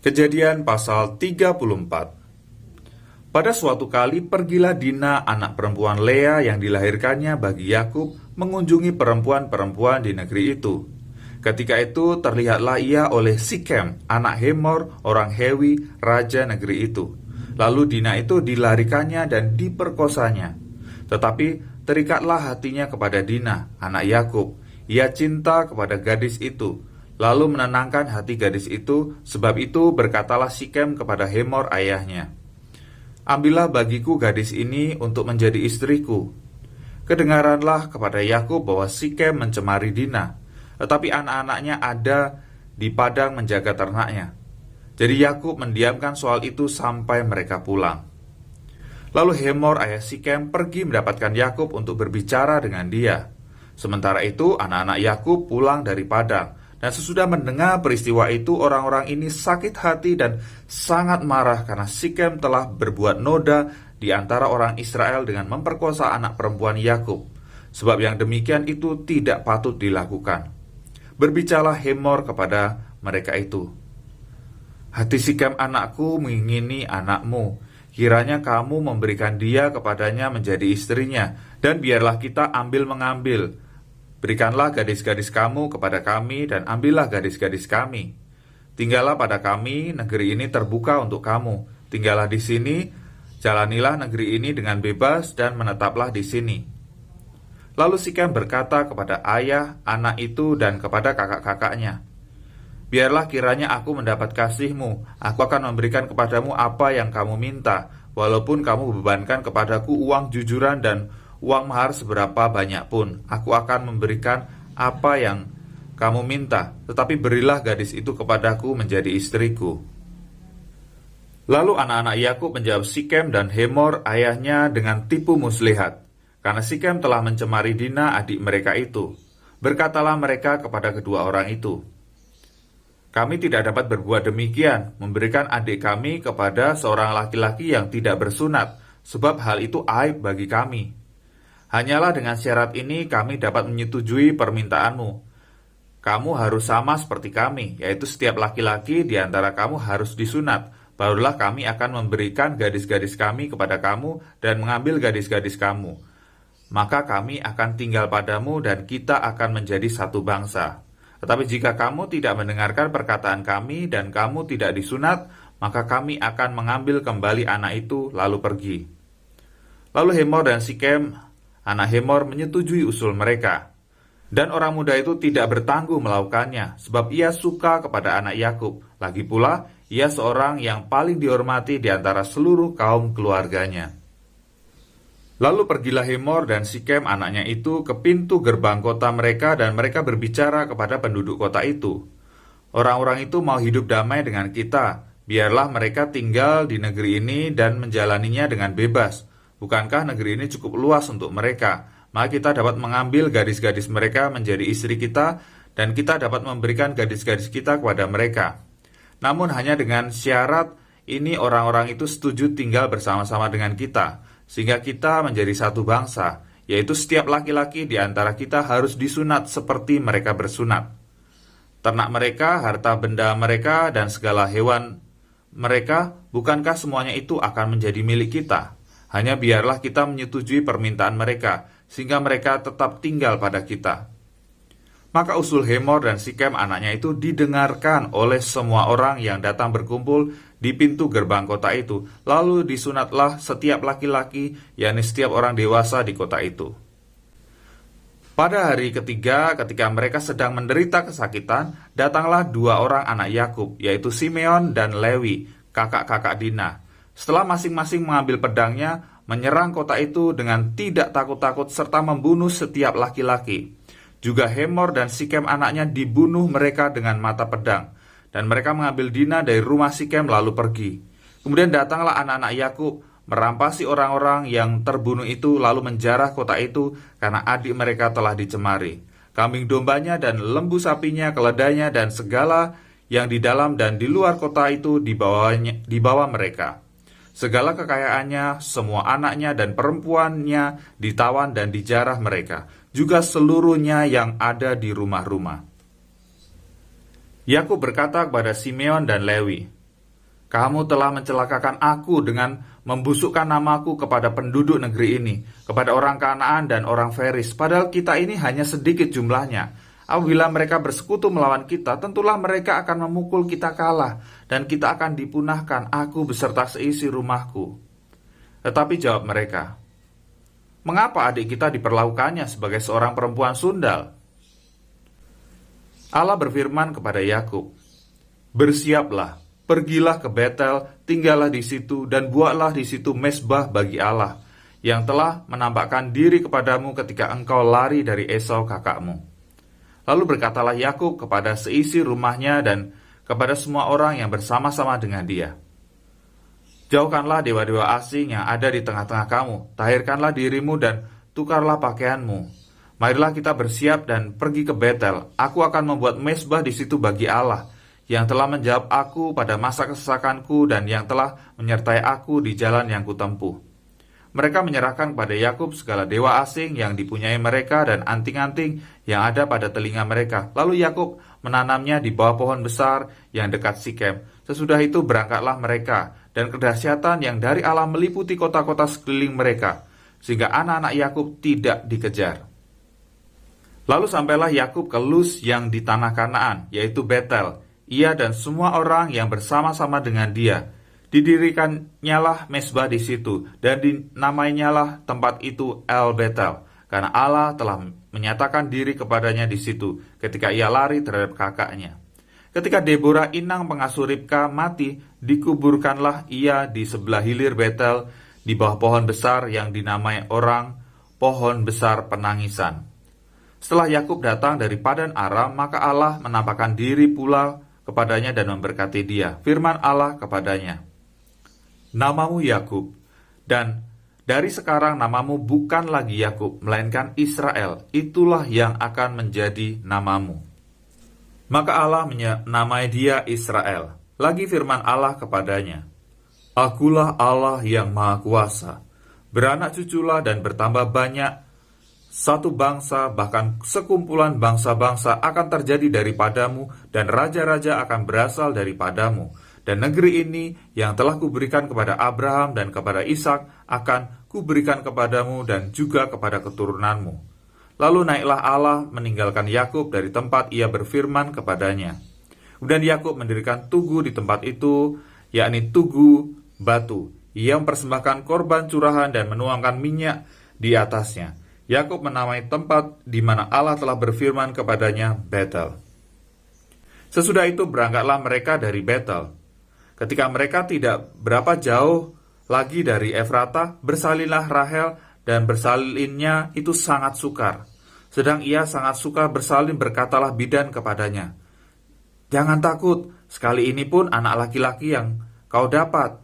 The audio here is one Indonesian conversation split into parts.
Kejadian pasal 34. Pada suatu kali pergilah Dina anak perempuan Lea yang dilahirkannya bagi Yakub mengunjungi perempuan-perempuan di negeri itu. Ketika itu terlihatlah ia oleh Sikem, anak Hemor, orang Hewi, raja negeri itu. Lalu Dina itu dilarikannya dan diperkosanya. Tetapi terikatlah hatinya kepada Dina, anak Yakub. Ia cinta kepada gadis itu, lalu menenangkan hati gadis itu. Sebab itu berkatalah Sikem kepada Hemor ayahnya, "Ambillah bagiku gadis ini untuk menjadi istriku." Kedengaranlah kepada Yakub bahwa Sikem mencemari Dina, tetapi anak-anaknya ada di padang menjaga ternaknya. Jadi Yakub mendiamkan soal itu sampai mereka pulang. Lalu Hemor ayah Sikem pergi mendapatkan Yakub untuk berbicara dengan dia. Sementara itu anak-anak Yakub pulang dari padang, dan sesudah mendengar peristiwa itu orang-orang ini sakit hati dan sangat marah karena Sikem telah berbuat noda di antara orang Israel dengan memperkosa anak perempuan Yakub. Sebab yang demikian itu tidak patut dilakukan. Berbicaralah Hemor kepada mereka itu, "Hati Sikem anakku mengingini anakmu. Kiranya kamu memberikan dia kepadanya menjadi istrinya, dan biarlah kita ambil-mengambil. Berikanlah gadis-gadis kamu kepada kami, dan ambillah gadis-gadis kami. Tinggallah pada kami, negeri ini terbuka untuk kamu. Tinggallah di sini, jalanilah negeri ini dengan bebas, dan menetaplah di sini." Lalu Sikem berkata kepada ayah anak itu dan kepada kakak-kakaknya, "Biarlah kiranya aku mendapat kasihmu. Aku akan memberikan kepadamu apa yang kamu minta, walaupun kamu bebankan kepadaku uang jujuran dan uang mahar seberapa banyak pun. Aku akan memberikan apa yang kamu minta, tetapi berilah gadis itu kepadaku menjadi istriku." Lalu anak-anak Yakub menjawab Sikem dan Hemor ayahnya dengan tipu muslihat, karena Sikem telah mencemari Dina adik mereka itu. Berkatalah mereka kepada kedua orang itu, "Kami tidak dapat berbuat demikian, memberikan adik kami kepada seorang laki-laki yang tidak bersunat, sebab hal itu aib bagi kami. Hanyalah dengan syarat ini kami dapat menyetujui permintaanmu. Kamu harus sama seperti kami, yaitu setiap laki-laki di antara kamu harus disunat. Barulah kami akan memberikan gadis-gadis kami kepada kamu dan mengambil gadis-gadis kamu. Maka kami akan tinggal padamu dan kita akan menjadi satu bangsa. Tetapi jika kamu tidak mendengarkan perkataan kami dan kamu tidak disunat, maka kami akan mengambil kembali anak itu lalu pergi." Lalu Hemor dan Sikem, anak Hemor, menyetujui usul mereka. Dan orang muda itu tidak bertangguh melakukannya, sebab ia suka kepada anak Yakub. Lagi pula, ia seorang yang paling dihormati di antara seluruh kaum keluarganya. Lalu pergilah Hemor dan Sikem anaknya itu ke pintu gerbang kota mereka, dan mereka berbicara kepada penduduk kota itu, "Orang-orang itu mau hidup damai dengan kita. Biarlah mereka tinggal di negeri ini dan menjalaninya dengan bebas. Bukankah negeri ini cukup luas untuk mereka? Maka kita dapat mengambil gadis-gadis mereka menjadi istri kita, dan kita dapat memberikan gadis-gadis kita kepada mereka. Namun hanya dengan syarat ini orang-orang itu setuju tinggal bersama-sama dengan kita, sehingga kita menjadi satu bangsa, yaitu setiap laki-laki di antara kita harus disunat seperti mereka bersunat. Ternak mereka, harta benda mereka, dan segala hewan mereka, bukankah semuanya itu akan menjadi milik kita? Hanya biarlah kita menyetujui permintaan mereka, sehingga mereka tetap tinggal pada kita." Maka usul Hemor dan Sikem anaknya itu didengarkan oleh semua orang yang datang berkumpul di pintu gerbang kota itu. Lalu disunatlah setiap laki-laki, yakni setiap orang dewasa di kota itu. Pada hari ketiga, ketika mereka sedang menderita kesakitan, datanglah dua orang anak Yakub, yaitu Simeon dan Lewi, kakak-kakak Dina. Setelah masing-masing mengambil pedangnya, menyerang kota itu dengan tidak takut-takut serta membunuh setiap laki-laki. Juga Hemor dan Sikem anaknya dibunuh mereka dengan mata pedang, dan mereka mengambil Dina dari rumah Sikem lalu pergi. Kemudian datanglah anak-anak Yakub, merampasi orang-orang yang terbunuh itu, lalu menjarah kota itu karena adik mereka telah dicemari. Kambing dombanya dan lembu sapinya, keledainya, dan segala yang di dalam dan di luar kota itu dibawa mereka. Segala kekayaannya, semua anaknya dan perempuannya ditawan dan dijarah mereka, juga seluruhnya yang ada di rumah-rumah. Yakub berkata kepada Simeon dan Lewi, Kamu telah mencelakakan aku dengan membusukkan namaku kepada penduduk negeri ini, kepada orang Kanaan dan orang Feris, padahal kita ini hanya sedikit jumlahnya. Apabila mereka bersekutu melawan kita, tentulah mereka akan memukul kita kalah, dan kita akan dipunahkan, aku beserta seisi rumahku. Tetapi jawab mereka, mengapa adik kita diperlakukannya sebagai seorang perempuan sundal? Allah berfirman kepada Yakub, bersiaplah, pergilah ke Betel, tinggallah di situ, dan buatlah di situ mezbah bagi Allah, yang telah menampakkan diri kepadamu ketika engkau lari dari Esau kakakmu. Lalu berkatalah Yakub kepada seisi rumahnya dan kepada semua orang yang bersama-sama dengan dia, jauhkanlah dewa-dewa asing yang ada di tengah-tengah kamu, tahirkanlah dirimu dan tukarlah pakaianmu. Marilah kita bersiap dan pergi ke Betel. Aku akan membuat mezbah di situ bagi Allah, yang telah menjawab aku pada masa kesesakanku dan yang telah menyertai aku di jalan yang kutempuh. Mereka menyerahkan kepada Yakub segala dewa asing yang dipunyai mereka dan anting-anting yang ada pada telinga mereka. Lalu Yakub menanamnya di bawah pohon besar yang dekat Sikem. Sesudah itu berangkatlah mereka, dan kedahsyatan yang dari Allah meliputi kota-kota sekeliling mereka, sehingga anak-anak Yakub tidak dikejar. Lalu sampailah Yakub ke Luz yang di tanah Kanaan, yaitu Betel. Ia dan semua orang yang bersama-sama dengan dia. Didirikannyalah mezbah di situ, dan dinamainyalah tempat itu El Betel, karena Allah telah menyatakan diri kepadanya di situ ketika ia lari terhadap kakaknya. Ketika Deborah inang pengasuh Ribka mati, dikuburkanlah ia di sebelah hilir Betel, di bawah pohon besar yang dinamai orang pohon besar penangisan. Setelah Yakub datang dari Padan Aram, maka Allah menampakkan diri pula kepadanya dan memberkati dia. Firman Allah kepadanya, namamu Yakub, dan dari sekarang namamu bukan lagi Yakub, melainkan Israel. Itulah yang akan menjadi namamu. Maka Allah menamai dia Israel. Lagi firman Allah kepadanya, akulah Allah yang Maha Kuasa. Beranak cuculah dan bertambah banyak. Satu bangsa, bahkan sekumpulan bangsa-bangsa akan terjadi daripadamu, dan raja-raja akan berasal daripadamu. Dan negeri ini yang telah kuberikan kepada Abraham dan kepada Ishak akan kuberikan kepadamu dan juga kepada keturunanmu. Lalu naiklah Allah meninggalkan Yakub dari tempat ia berfirman kepadanya. Kemudian Yakub mendirikan tugu di tempat itu, yakni tugu batu. Ia mempersembahkan korban curahan dan menuangkan minyak di atasnya. Yakub menamai tempat di mana Allah telah berfirman kepadanya Betel. Sesudah itu berangkatlah mereka dari Betel. Ketika mereka tidak berapa jauh lagi dari Efrata, bersalinlah Rahel, dan bersalinnya itu sangat sukar. Sedang ia sangat sukar bersalin, berkatalah bidan kepadanya, jangan takut, sekali ini pun anak laki-laki yang kau dapat.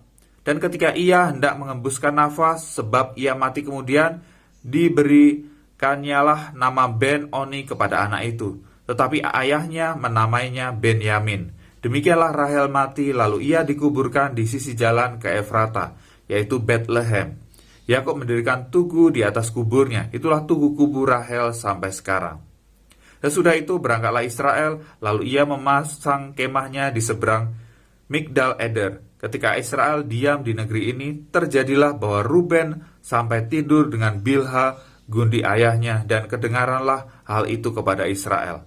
Dan ketika ia hendak mengembuskan nafas, sebab ia mati kemudian, diberikannyalah nama Ben-Oni kepada anak itu. Tetapi ayahnya menamainya Benyamin. Demikianlah Rahel mati, lalu ia dikuburkan di sisi jalan ke Efrata, yaitu Bethlehem. Yakub mendirikan tugu di atas kuburnya. Itulah tugu kubur Rahel sampai sekarang. Sesudah itu berangkatlah Israel, lalu ia memasang kemahnya di seberang Migdal Eder. Ketika Israel diam di negeri ini, terjadilah bahwa Ruben sampai tidur dengan Bilha, gundi ayahnya, dan kedengaranlah hal itu kepada Israel.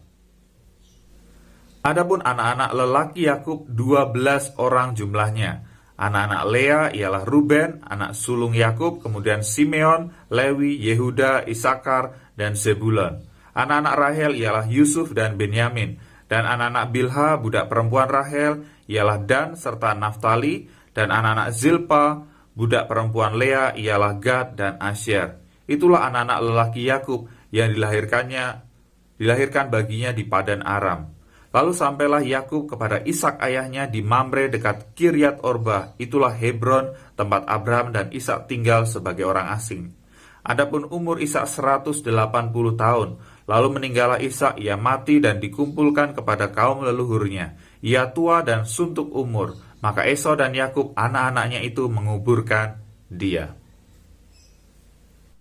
Adapun anak-anak lelaki Yakub 12 orang jumlahnya. Anak-anak Lea ialah Ruben, anak sulung Yakub, kemudian Simeon, Lewi, Yehuda, Isakar, dan Zebulon. Anak-anak Rahel ialah Yusuf dan Benyamin, dan anak-anak Bilha, budak perempuan Rahel, ialah Dan serta Naftali, dan anak-anak Zilpa, budak perempuan Lea, ialah Gad dan Asyer. Itulah anak-anak lelaki Yakub yang dilahirkan baginya di Padan Aram. Lalu sampailah Yakub kepada Ishak ayahnya di Mamre dekat Kiryat Orba. Itulah Hebron, tempat Abraham dan Ishak tinggal sebagai orang asing. Adapun umur Ishak 180 tahun. Lalu meninggallah Ishak, ia mati dan dikumpulkan kepada kaum leluhurnya. Ia tua dan suntuk umur. Maka Esau dan Yakub anak-anaknya itu menguburkan dia.